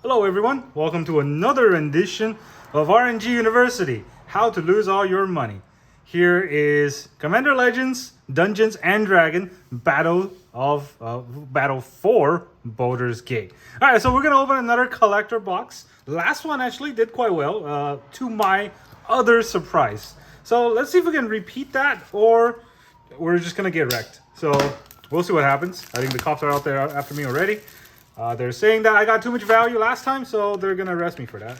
Hello everyone, welcome to another rendition of RNG University, How to Lose All Your Money. Here is Commander Legends, Dungeons and Dragon, Battle for Baldur's Gate. Alright, so we're going to open another collector box. Last one actually did quite well, to my other surprise. So let's see if we can repeat that, or we're just going to get wrecked. So we'll see what happens. I think the cops are out there after me already. They're saying that I got too much value last time, so they're gonna arrest me for that.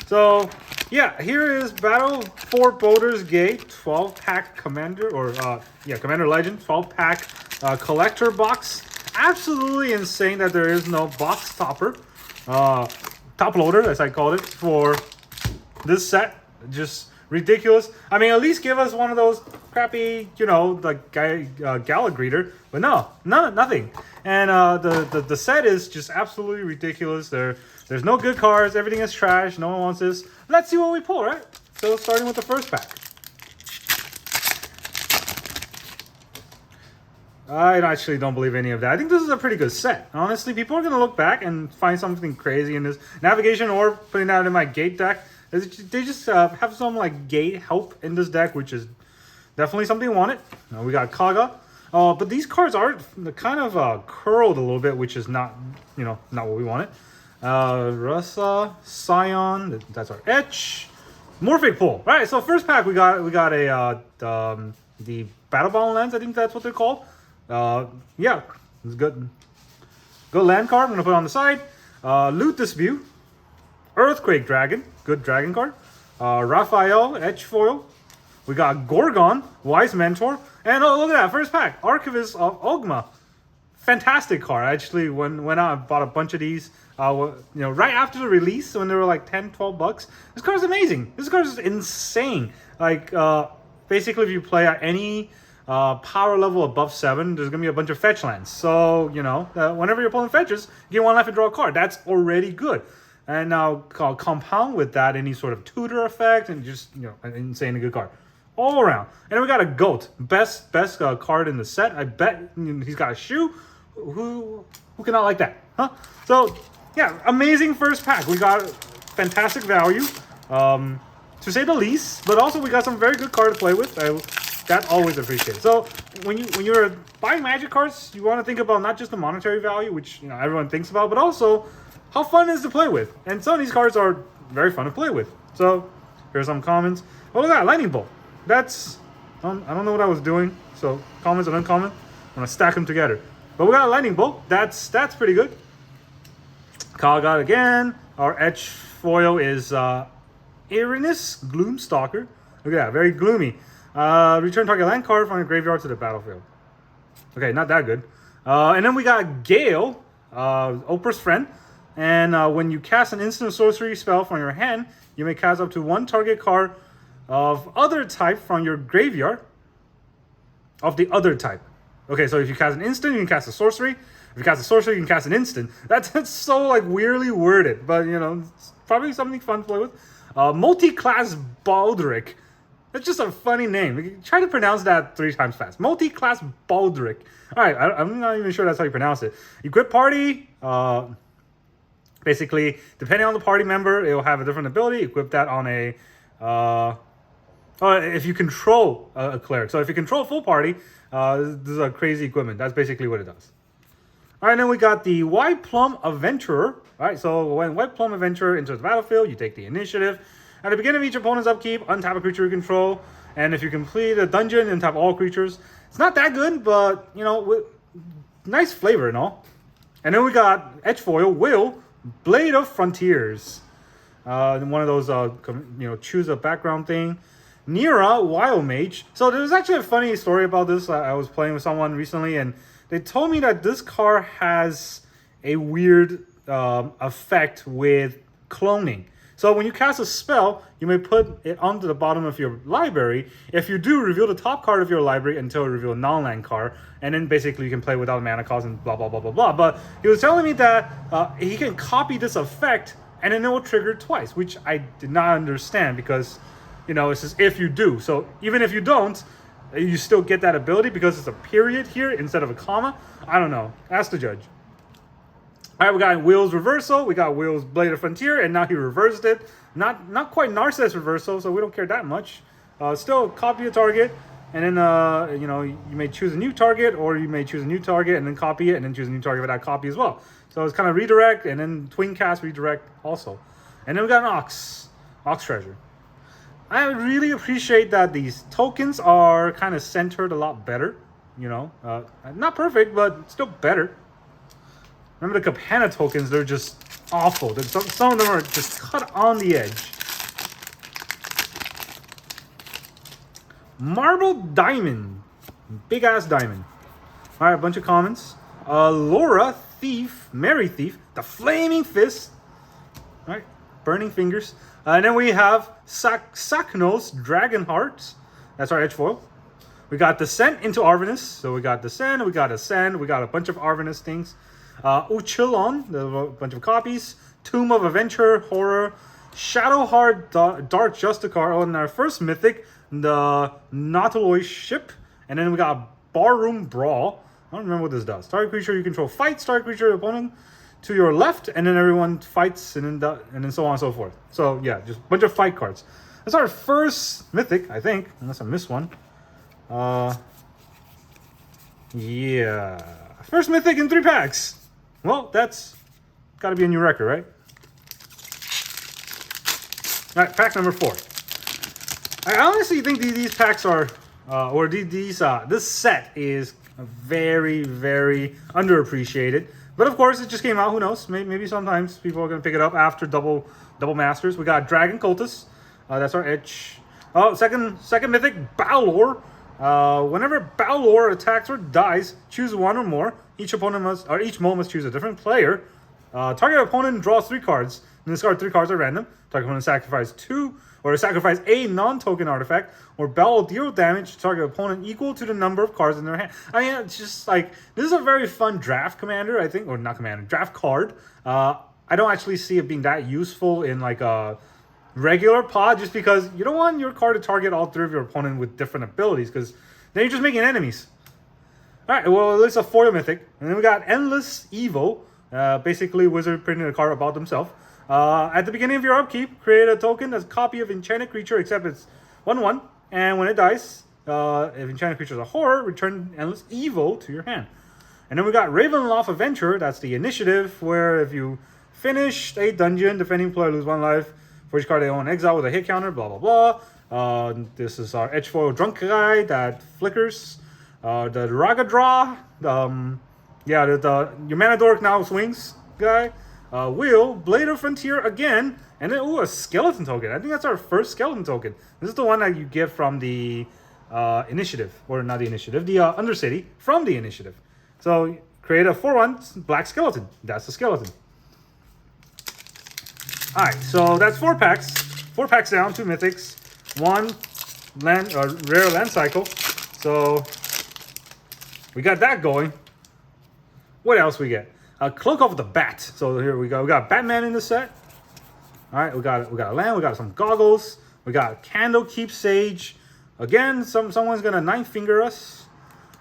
So yeah, here is Battle for Baldur's Gate 12-pack Commander, Commander Legend 12-pack collector box. Absolutely insane that there is no box topper, top loader as I called it, for this set. Just ridiculous. I mean, at least give us one of those crappy, like Gala greeter, but nothing. And the set is just absolutely ridiculous. There's no good cards. Everything is trash. No one wants this. Let's see what we pull, right? So starting with the first pack. I actually don't believe any of that. I think this is a pretty good set. Honestly, people are going to look back and find something crazy in this navigation, or putting that in my gate deck. They just have some like gate help in this deck, which is definitely something you wanted. We got Kaga. But these cards are kind of curled a little bit, which is not what we wanted. Rasa, Scion, that's our Etch. Morphic pull. All right, so first pack we got the Battle Bond Lens. I think that's what they're called. Yeah, it's good. Good land card. I'm gonna put it on the side. Loot Dispute, Earthquake Dragon, good dragon card. Raphael, Etch foil. We got Gorgon, Wise Mentor, and oh, look at that, first pack, Archivist of Ogma. Fantastic card. I actually went out and bought a bunch of these, right after the release when they were like 10, 12 bucks. This card is amazing. This card is insane. Like, basically if you play at any power level above 7, there's going to be a bunch of fetch lands. So, whenever you're pulling fetches, you get one life and draw a card. That's already good. And now compound with that any sort of tutor effect and just, an insanely good card. All around. And then we got a GOAT. Best card in the set. I bet he's got a shoe. Who cannot like that? Huh? So, yeah, amazing first pack. We got fantastic value, to say the least. But also we got some very good cards to play with. That always appreciated. So, when you're buying Magic cards, you want to think about not just the monetary value, which everyone thinks about, but also how fun it is to play with. And some of these cards are very fun to play with. So, here's some comments. Oh, look at that, Lightning Bolt. That's, I don't know what I was doing. So, commons and uncommon, I'm going to stack them together. But we got a Lightning Bolt. That's pretty good. Kaga again. Our Etch foil is Irinus Gloomstalker. Look at that, very gloomy. Return target land card from your graveyard to the battlefield. Okay, not that good. And then we got Gale, Oprah's friend. And when you cast an instant sorcery spell from your hand, you may cast up to one target card of other type from your graveyard of the other type. Okay, so if you cast an instant, you can cast a sorcery. If you cast a sorcery, you can cast an instant. That's so like weirdly worded, but it's probably something fun to play with. Multi-class Baldric. That's just a funny name. Try to pronounce that 3 times fast. Multi-class Baldric. All right, I'm not even sure that's how you pronounce it. Equip party. Basically, depending on the party member, it will have a different ability. Equip that on a if you control a cleric. So if you control full party, this is a crazy equipment. That's basically what it does. All right, then we got the White Plum Adventurer. All right, so when White Plum Adventurer enters the battlefield, you take the initiative. At the beginning of each opponent's upkeep, untap a creature you control. And if you complete a dungeon, untap all creatures. It's not that good, but, with nice flavor and all. And then we got Etch foil, Will, Blade of Frontiers. One of those, choose a background thing. Nira, Wild Mage. So there's actually a funny story about this. I was playing with someone recently, and they told me that this card has a weird effect with cloning. So when you cast a spell, you may put it onto the bottom of your library. If you do, reveal the top card of your library until you reveal a non-land card. And then basically you can play without mana cost and blah, blah, blah, blah, blah. But he was telling me that he can copy this effect and then it will trigger twice, which I did not understand because, it says if you do. So even if you don't, you still get that ability because it's a period here instead of a comma. I don't know. Ask the judge. All right, we got Will's reversal. We got Will's Blade of Frontier, and now he reversed it. Not quite Narcissus reversal, so we don't care that much. Still copy a target, and then you know, you may choose a new target, or you may choose a new target and then copy it, and then choose a new target for that copy as well. So it's kind of redirect, and then twin cast redirect also. And then we got an Ox Treasure. I really appreciate that these tokens are kind of centered a lot better. You know, not perfect, but still better. Remember the Kapana tokens, they're just awful. Some of them are just cut on the edge. Marble Diamond. Big ass diamond. Alright, a bunch of commons. Laura Thief, Mary Thief, the Flaming Fist. Alright, Burning Fingers. And then we have Saknos, Dragon Heart. That's our edge foil. We got Descent into Arvinus. So we got Descent, we got Ascend, we got a bunch of Arvinus things. Uchilon, a bunch of copies. Tomb of Adventure, Horror. Shadowheart, Dark Justicar. Oh, and our first mythic, the Nautiloid Ship. And then we got Barroom Brawl. I don't remember what this does. Target creature you control fights target creature opponent to your left, and then everyone fights, and then so on and so forth. So yeah, just a bunch of fight cards. That's our first mythic, I think, unless I missed one. Yeah, first mythic in 3 packs. Well, that's got to be a new record, right? All right, pack number 4. I honestly think these packs are, this set is very, very underappreciated. But of course, it just came out. Who knows? Maybe sometimes people are going to pick it up after double masters. We got Dragon Cultist. That's our edge. Oh, second mythic, Baldur. Whenever Baldur attacks or dies, choose one or more. Each mole must choose a different player. Target opponent draws 3 cards. And discard 3 cards at random. Target opponent sacrifice a non-token artifact, or Baldur deal damage to target opponent equal to the number of cards in their hand. I mean, it's just like, this is a very fun draft commander, I think, or not commander, draft card. I don't actually see it being that useful in like a regular pod, just because you don't want your card to target all 3 of your opponent with different abilities, because then you're just making enemies. All right, well, it's a foil mythic, and then we got Endless Evo. Basically, wizard printing a card about themselves. At the beginning of your upkeep, create a token that's a copy of enchanted creature, except it's 1/1. And when it dies, if enchanted creature is a horror, return Endless Evo to your hand. And then we got Ravenloft Adventure. That's the initiative, where if you finish a dungeon, defending player lose 1 life. For each card they own, exile with a hit counter, blah, blah, blah. This is our edge foil Drunk Guy that flickers. The Ragadra. Your Mana Dork now swings guy. Will, Blade of Frontier again, and then a skeleton token. I think that's our first skeleton token. This is the one that you get from the initiative, or not the initiative, the Undercity from the initiative. So create a 4/1 black skeleton. That's the skeleton. All right, so that's 4 packs. 4 packs down, 2 mythics, 1 rare land cycle. So we got that going. What else we get? Cloak of the Bat. So here we go. We got Batman in the set. All right, we got a land. We got some goggles. We got Candlekeep Sage. Again, someone's gonna 9 finger us.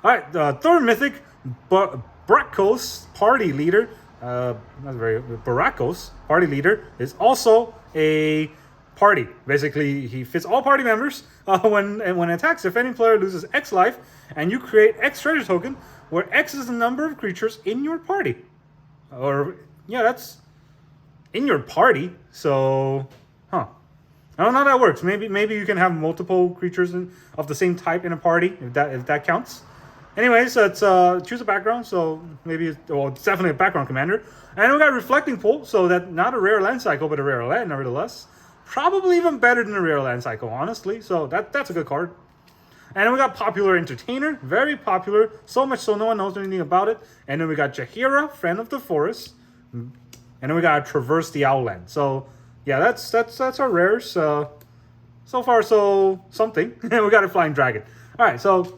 All right, third mythic, Brakos, party leader. Barakos, party leader, is also a party. Basically, he fits all party members. When it attacks, if any player loses X life, and you create X treasure token, where X is the number of creatures in your party. Or, yeah, that's in your party. So, I don't know how that works. Maybe you can have multiple creatures of the same type in a party, if that counts. Anyways, let's choose a background. So maybe it's definitely a background commander. And we got Reflecting Pool. So that not a rare land cycle, but a rare land nevertheless. Probably even better than a rare land cycle, honestly. So that's a good card. And then we got Popular Entertainer, very popular, so much so no one knows anything about it. And then we got Jaheira, Friend of the Forest, and then we got Traverse the Outland. So yeah, that's our rares. So far, so something. And we got a Flying Dragon. All right, so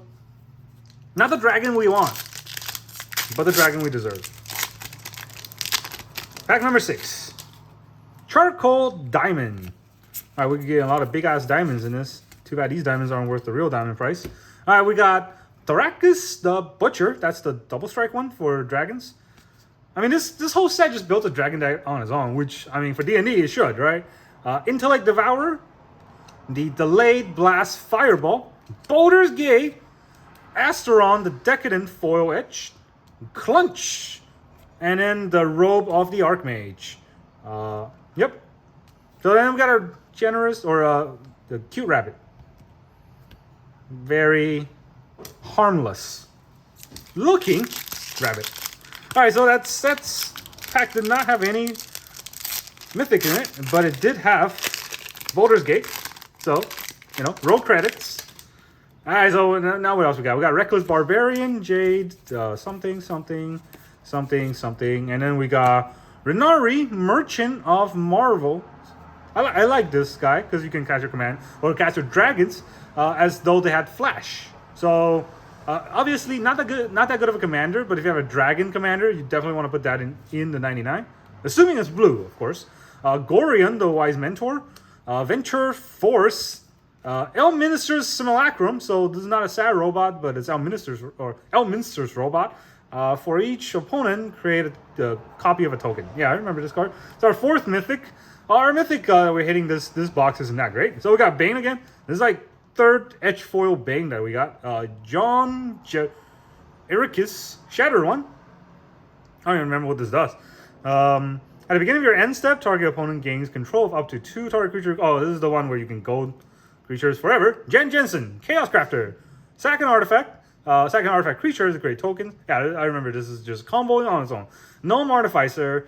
not the dragon we want, but the dragon we deserve. Pack number 6, Charcoal Diamond. All right, we could get a lot of big ass diamonds in this. Too bad these diamonds aren't worth the real diamond price. All right, we got Thrakus the Butcher. That's the double strike one for dragons. I mean, this whole set just built a dragon deck on its own, which, I mean, for D&D, it should, right? Intellect Devourer, the Delayed Blast Fireball, Baldur's Gate, Asteron, the Decadent Foil Etch, Clunch, and then the Robe of the Archmage. Yep. So then we got our generous, or the cute rabbit. Very harmless looking rabbit. Alright, so that's pack did not have any mythic in it, but it did have Baldur's Gate. So, you know, roll credits. Alright, so now what else we got? We got Reckless Barbarian, Jade, something, and then we got Renari, Merchant of Marvel. I like this guy because you can cast your command or cast your dragons as though they had flash. So obviously not that good of a commander, but if you have a dragon commander, you definitely want to put that in the 99, assuming it's blue, of course. Gorion, the Wise Mentor, Venture Force, Elminster's Simulacrum. So this is not a sad robot, but it's Elminster's robot. For each opponent, create a copy of a token. Yeah, I remember this card. It's our 4th mythic. Our mythic we're hitting this box isn't that great. So we got Bane again. This is like 3rd Etch Foil Bane that we got. John Ericus Shatter one. I don't even remember what this does. At the beginning of your end step, target opponent gains control of up to 2 target creatures. Oh, this is the one where you can gold creatures forever. Jen Jensen, Chaos Crafter. Second artifact creature is a great token. Yeah, I remember this is just comboing on its own. Gnome Artificer,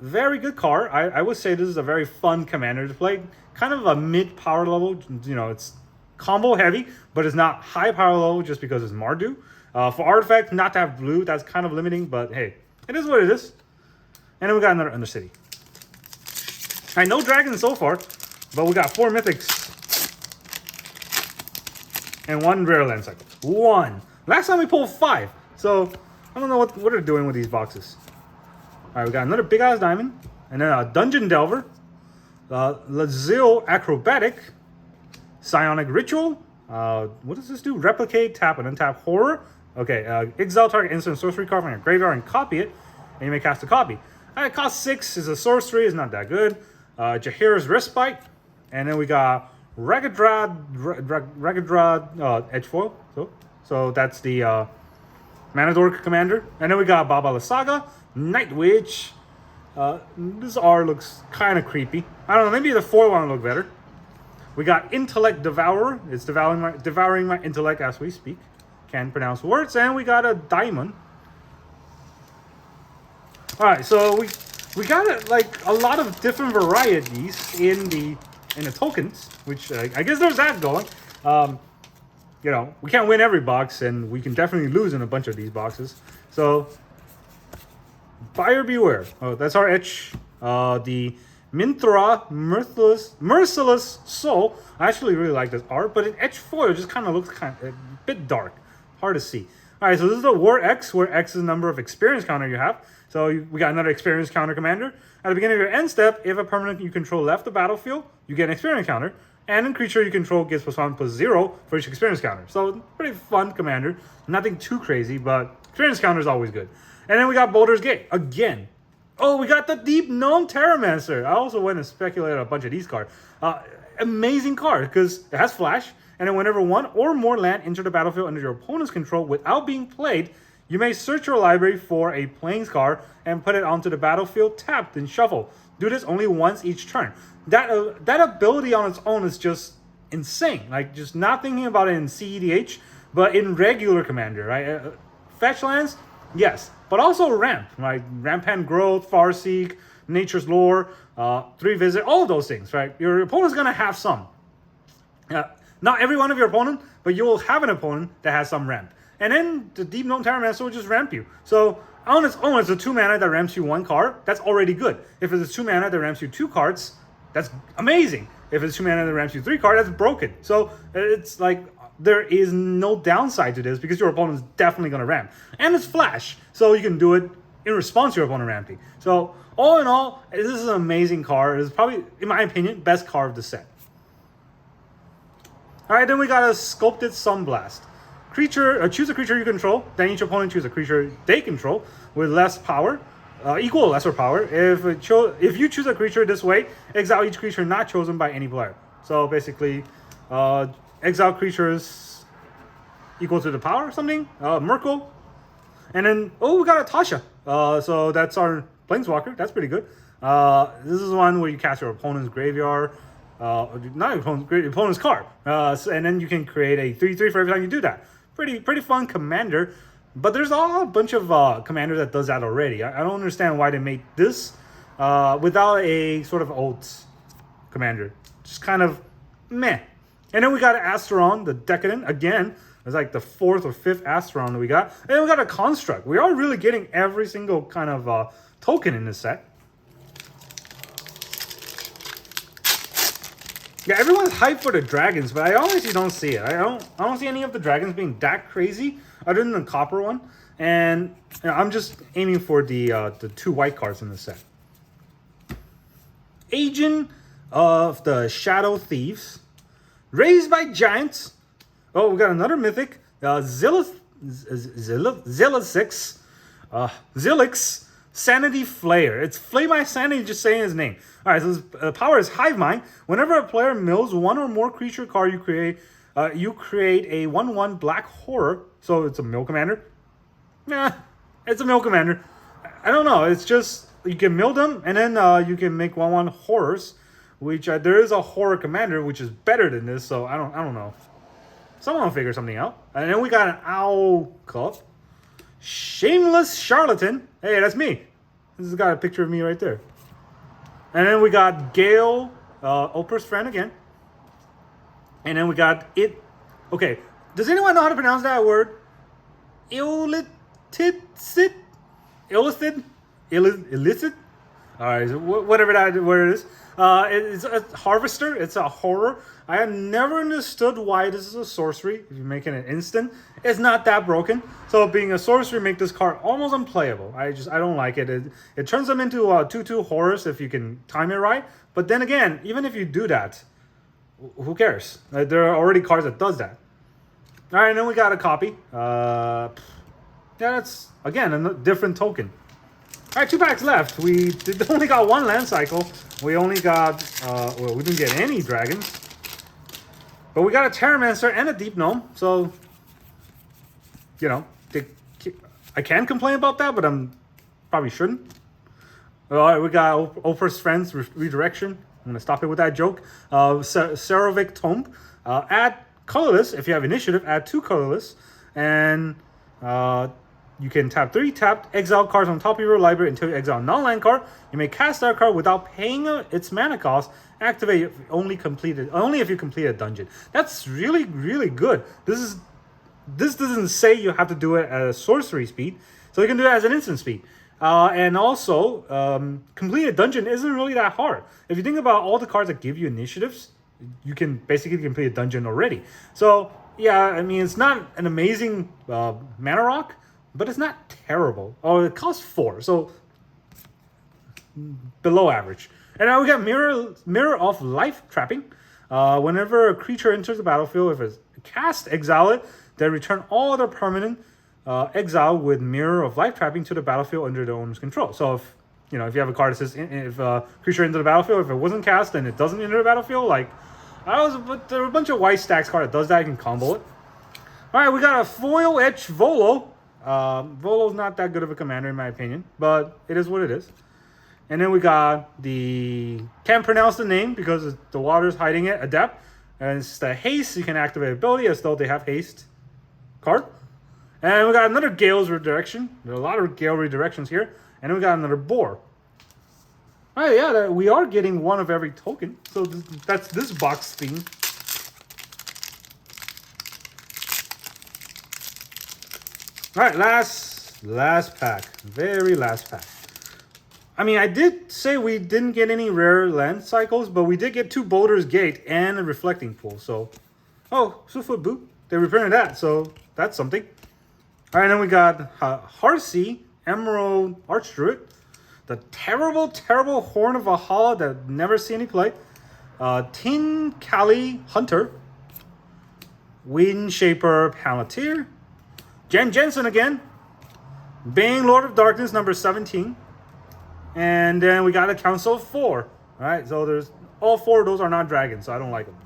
very good card. I would say this is a very fun commander to play. Kind of a mid power level. You know, it's combo heavy, but it's not high power level just because it's Mardu. For artifact, not to have blue, that's kind of limiting, but hey, it is what it is. And then we got another Undercity. I know dragons so far, but we got 4 mythics. And 1 rare land cycle. 1. Last time we pulled 5. So, I don't know what they're doing with these boxes. Alright, we got another big ass diamond. And then a Dungeon Delver. Lazil Acrobatic. Psionic Ritual. What does this do? Replicate, tap, and untap Horror. Okay, exile target instant sorcery card from your graveyard and copy it. And you may cast a copy. Alright, cost 6 is a sorcery. It's not that good. Jaheira's Respite. And then we got Ragadrad Edge Foil. So that's the Manadork commander. And then we got Baba Saga, Night Witch. This R looks kind of creepy. I don't know, maybe the 4 one will look better. We got Intellect Devourer. It's devouring my intellect as we speak. Can't pronounce words. And we got a Diamond. Alright, so we got like a lot of different varieties in the tokens, which I guess there's that going. You know, we can't win every box, and we can definitely lose in a bunch of these boxes. So, buyer beware. Oh, that's our etch. The Minthra Merciless Soul. I actually really like this art, but in etch foil just kind of looks a bit dark, hard to see. All right, so this is the War X, where X is the number of experience counter you have. So we got another experience counter commander. At the beginning of your end step, if a permanent you control left the battlefield, you get an experience counter. And a creature you control gets +1/+0 for each experience counter. So pretty fun commander. Nothing too crazy, but experience counter is always good. And then we got Baldur's Gate again. Oh, we got the Deep Gnome Terramancer. I also went and speculated a bunch of these cards. Amazing card because it has flash. And then whenever 1 or more land enter the battlefield under your opponent's control without being played, you may search your library for a Plains card and put it onto the battlefield tapped and shuffle. Do this only once each turn. That ability on its own is just insane. Like, just not thinking about it in CEDH, but in regular Commander, right? Fetch lands, yes, but also ramp, right? Rampant Growth, Farseek, Nature's Lore, 3 Visit, all of those things, right? Your opponent's gonna have some. Not every one of your opponent, but you will have an opponent that has some ramp. And then the Deep Gnome Terramancer will just ramp you. So on its own, it's a 2 mana that ramps you 1 card. That's already good. If it's a 2 mana that ramps you 2 cards, that's amazing. If it's 2 mana that ramps you 3 cards, that's broken. So it's like there is no downside to this because your opponent is definitely going to ramp. And it's flash, so you can do it in response to your opponent ramping. So all in all, this is an amazing card. It's probably, in my opinion, best card of the set. All right, then we got a Sculpted Sunblast. choose a creature you control. Then each opponent choose a creature they control with less power, equal or lesser power. If you choose a creature this way, exile each creature not chosen by any player. So basically, exile creatures equal to the power or something. Merkle, and then we got a Tasha. So that's our Planeswalker. That's pretty good. This is one where you cast your opponent's graveyard. Not your opponent's card. And then you can create a 3/3 for every time you do that. Pretty fun commander. But there's a bunch of commanders that does that already. I don't understand why they made this without a sort of old commander. Just kind of meh. And then we got Asteron, the Decadent. Again, it's like the 4th or 5th Asteron that we got. And then we got a Construct. We are really getting every single kind of token in this set. Yeah, everyone's hyped for the dragons, but I honestly don't see it. I don't see any of the dragons being that crazy, other than the copper one. And I'm just aiming for the 2 white cards in the set. Agent of the Shadow Thieves, Raised by Giants. Oh, we got another mythic, Zilix. Sanity Flayer. It's Flay My Sanity just saying his name. Alright, so this power is Hive Mind. Whenever a player mills one or more creature card you create a 1/1 black horror. So it's a mill commander? Nah, it's a mill commander. I don't know. It's just, you can mill them, and then you can make 1/1 horrors, which there is a horror commander, which is better than this, so I don't know. Someone will figure something out. And then we got an Owl Cup. Shameless Charlatan. Hey, that's me. This has got a picture of me right there. And then we got Gale, Oprah's friend again. And then we got it. Okay, does anyone know how to pronounce that word? Illicit? Illicit? Alright, so whatever that word is. It's a harvester. It's a horror. I have never understood why this is a sorcery. If you're making it instant, it's not that broken. So being a sorcery make this card almost unplayable. I don't like it. It turns them into 2/2 horrors if you can time it right. But then again, even if you do that, who cares? There are already cards that does that. All right, and then we got a copy. Yeah, that's again a different token. All right, 2 packs left. We only got 1 land cycle. We only got, we didn't get any dragons. But we got a Terramancer and a Deep Gnome. So, I can complain about that, but I'm probably shouldn't. All right, we got Oprah's Friends Redirection. I'm going to stop it with that joke. Serovic Tomb. Add colorless. If you have initiative, add 2 colorless. And you can tap 3 tapped, exile cards on top of your library until you exile a non-land card. You may cast that card without paying its mana cost. Activate only if you complete a dungeon. That's really, really good. This doesn't say you have to do it at a sorcery speed, so you can do it as an instant speed. And also, complete a dungeon isn't really that hard. If you think about all the cards that give you initiatives, you can basically complete a dungeon already. So yeah, I mean, it's not an amazing mana rock, but it's not terrible. Oh, it costs 4, so below average. And now we got Mirror of Life Trapping. Whenever a creature enters the battlefield, if it's cast, exile it, then return all other permanent exile with Mirror of Life Trapping to the battlefield under the owner's control. So if you have a card that says if a creature enters the battlefield, if it wasn't cast and it doesn't enter the battlefield, but there are a bunch of white stacks card that does that. You can combo it. All right, we got a Foil Etch Volo. Volo's not that good of a commander in my opinion, but it is what it is. And then we got can't pronounce the name because the water's hiding it, Adept. And it's the haste. You can activate ability as though they have haste card. And we got another Gale's Redirection. There are a lot of Gale redirections here. And then we got another Boar. Oh yeah, we are getting 1 of every token. So that's this box theme. All right, last pack. Very last pack. I mean, I did say we didn't get any rare land cycles, but we did get 2 Baldur's Gate and a Reflecting Pool. So, Sufoot Boot. They reprinted that, so that's something. All right, then we got Harsey, Emerald Archdruid. The terrible, terrible Horn of Valhalla that never see any play. Tin Cali Hunter. Wind Shaper Palantir. Jen Jensen again. Bane Lord of Darkness number 17. And then we got a Council of 4. Alright, so there's all 4 of those are not dragons, so I don't like them.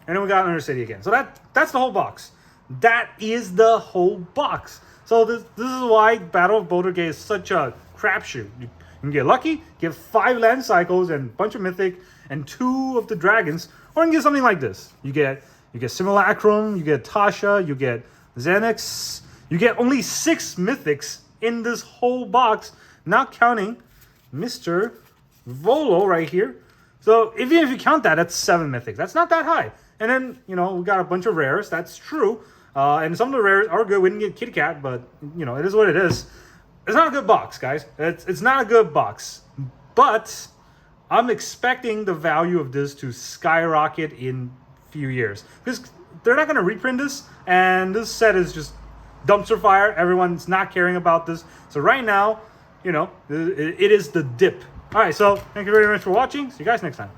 And then we got Undercity again. So that's the whole box. That is the whole box. So this is why Battle of Baldur Gate is such a crapshoot. You can get lucky, get 5 land cycles and a bunch of mythic and 2 of the dragons, or you can get something like this. You get Simulacrum, you get Tasha, you get Xenix, you get only 6 mythics in this whole box, not counting Mr. Volo right here. So even if you count that, that's 7 mythics. That's not that high. And then, we got a bunch of rares. That's true. And some of the rares are good. We didn't get Kitty Cat, but, it is what it is. It's not a good box, guys. It's not a good box. But I'm expecting the value of this to skyrocket in a few years. Because they're not going to reprint this. And this set is just dumpster fire. Everyone's not caring about this. So right now, it is the dip. All right, so thank you very much for watching. See you guys next time.